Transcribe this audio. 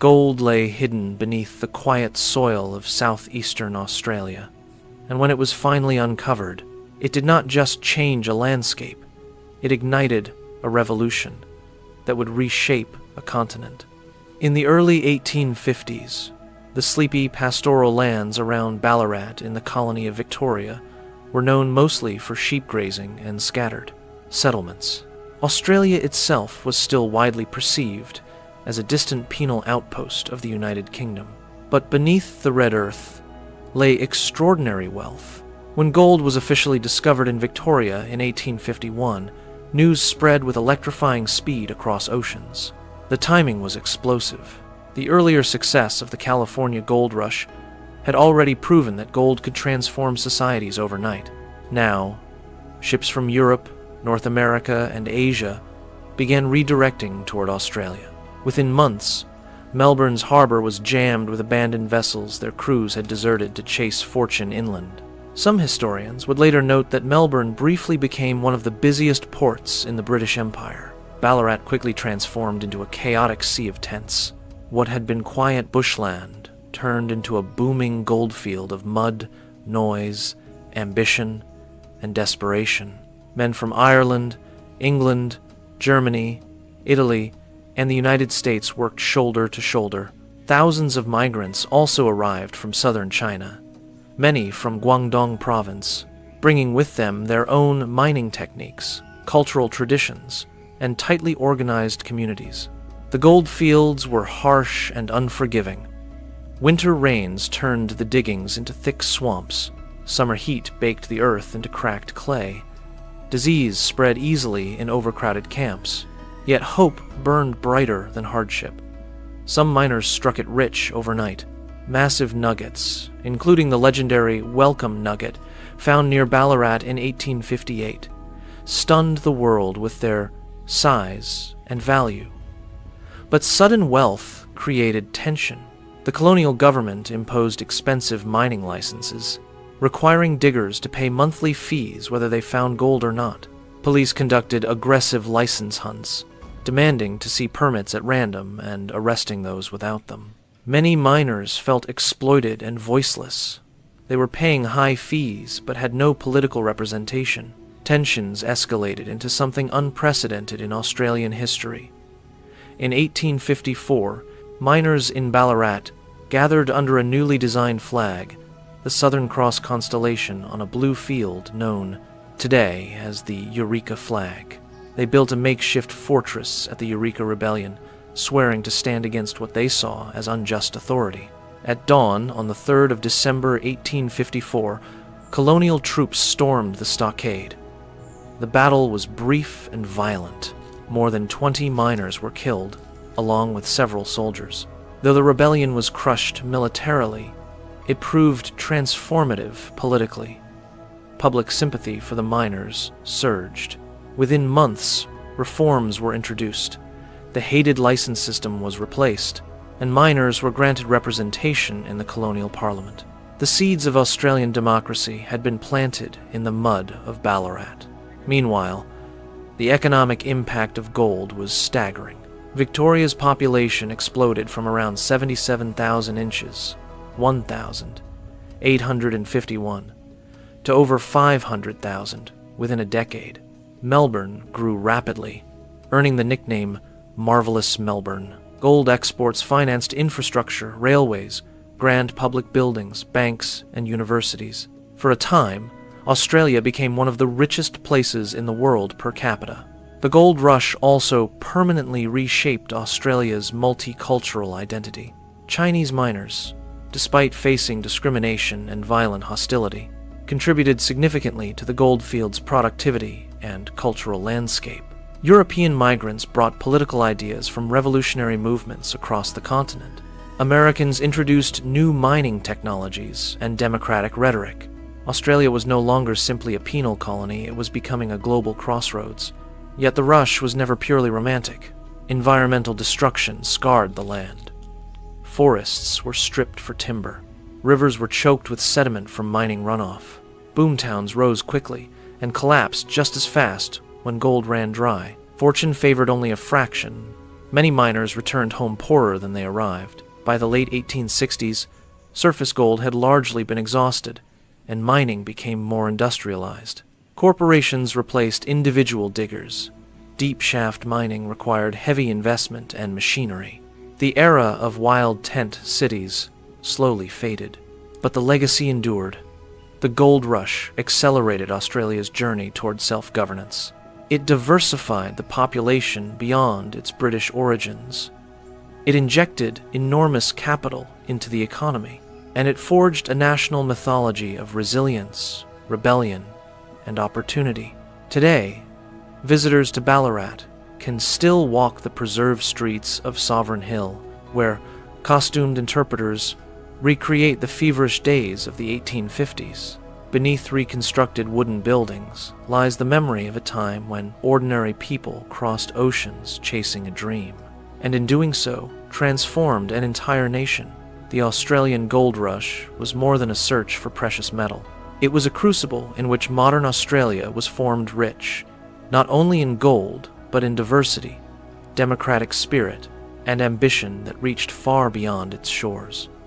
Gold lay hidden beneath the quiet soil of southeastern Australia, and when it was finally uncovered, it did not just change a landscape, it ignited a revolution that would reshape a continent. In the early 1850s, the sleepy pastoral lands around Ballarat in the colony of Victoria were known mostly for sheep grazing and scattered settlements. Australia itself was still widely perceived as a distant penal outpost of the United Kingdom. But beneath the red earth lay extraordinary wealth. When gold was officially discovered in Victoria in 1851, news spread with electrifying speed across oceans. The timing was explosive. The earlier success of the California gold rush had already proven that gold could transform societies overnight. Now, ships from Europe, North America, and Asia began redirecting toward Australia. Within months, Melbourne's harbor was jammed with abandoned vessels their crews had deserted to chase fortune inland. Some historians would later note that Melbourne briefly became one of the busiest ports in the British Empire. Ballarat quickly transformed into a chaotic sea of tents. What had been quiet bushland turned into a booming goldfield of mud, noise, ambition, and desperation. Men from Ireland, England, Germany, Italy, and the United States worked shoulder to shoulder. Thousands of migrants also arrived from southern China, many from Guangdong province, bringing with them their own mining techniques, cultural traditions, and tightly organized communities. The gold fields were harsh and unforgiving. Winter rains turned the diggings into thick swamps. Summer heat baked the earth into cracked clay. Disease spread easily in overcrowded camps. Yet hope burned brighter than hardship. Some miners struck it rich overnight. Massive nuggets, including the legendary Welcome Nugget found near Ballarat in 1858, stunned the world with their size and value. But sudden wealth created tension. The colonial government imposed expensive mining licenses, requiring diggers to pay monthly fees whether they found gold or not. Police conducted aggressive license hunts, demanding to see permits at random and arresting those without them. Many miners felt exploited and voiceless. They were paying high fees but had no political representation. Tensions escalated into something unprecedented in Australian history. In 1854, miners in Ballarat gathered under a newly designed flag, the Southern Cross constellation on a blue field known today as the Eureka flag. They built a makeshift fortress at the Eureka Rebellion, swearing to stand against what they saw as unjust authority. At dawn on the 3rd of December 1854, colonial troops stormed the stockade. The battle was brief and violent. More than 20 miners were killed, along with several soldiers. Though the rebellion was crushed militarily, it proved transformative politically. Public sympathy for the miners surged. Within months, reforms were introduced. The hated license system was replaced, and miners were granted representation in the colonial parliament. The seeds of Australian democracy had been planted in the mud of Ballarat. Meanwhile, the economic impact of gold was staggering. Victoria's population exploded from around 77,000 inches, 1,851, to over 500,000 within a decade. Melbourne grew rapidly, earning the nickname Marvelous Melbourne. Gold exports financed infrastructure, railways, grand public buildings, banks, and universities. For a time, Australia became one of the richest places in the world per capita. The gold rush also permanently reshaped Australia's multicultural identity. Chinese miners, despite facing discrimination and violent hostility, contributed significantly to the goldfields' productivity and cultural landscape. European migrants brought political ideas from revolutionary movements across the continent. Americans introduced new mining technologies and democratic rhetoric. Australia was no longer simply a penal colony, it was becoming a global crossroads. Yet the rush was never purely romantic. Environmental destruction scarred the land. Forests were stripped for timber. Rivers were choked with sediment from mining runoff. Boomtowns rose quickly and collapsed just as fast when gold ran dry. Fortune favored only a fraction, Many miners returned home poorer than they arrived. By the late 1860s, surface gold had largely been exhausted, and mining became more industrialized. Corporations replaced individual diggers. Deep shaft mining required heavy investment and machinery. The era of wild tent cities slowly faded, but the legacy endured. The gold rush accelerated Australia's journey toward self-governance. It diversified the population beyond its British origins. It injected enormous capital into the economy, and it forged a national mythology of resilience, rebellion, and opportunity. Today, visitors to Ballarat can still walk the preserved streets of Sovereign Hill, where costumed interpreters recreate the feverish days of the 1850s. Beneath reconstructed wooden buildings lies the memory of a time when ordinary people crossed oceans chasing a dream, and in doing so, transformed an entire nation. The Australian gold rush was more than a search for precious metal. It was a crucible in which modern Australia was formed rich, not only in gold, but in diversity, democratic spirit, and ambition that reached far beyond its shores.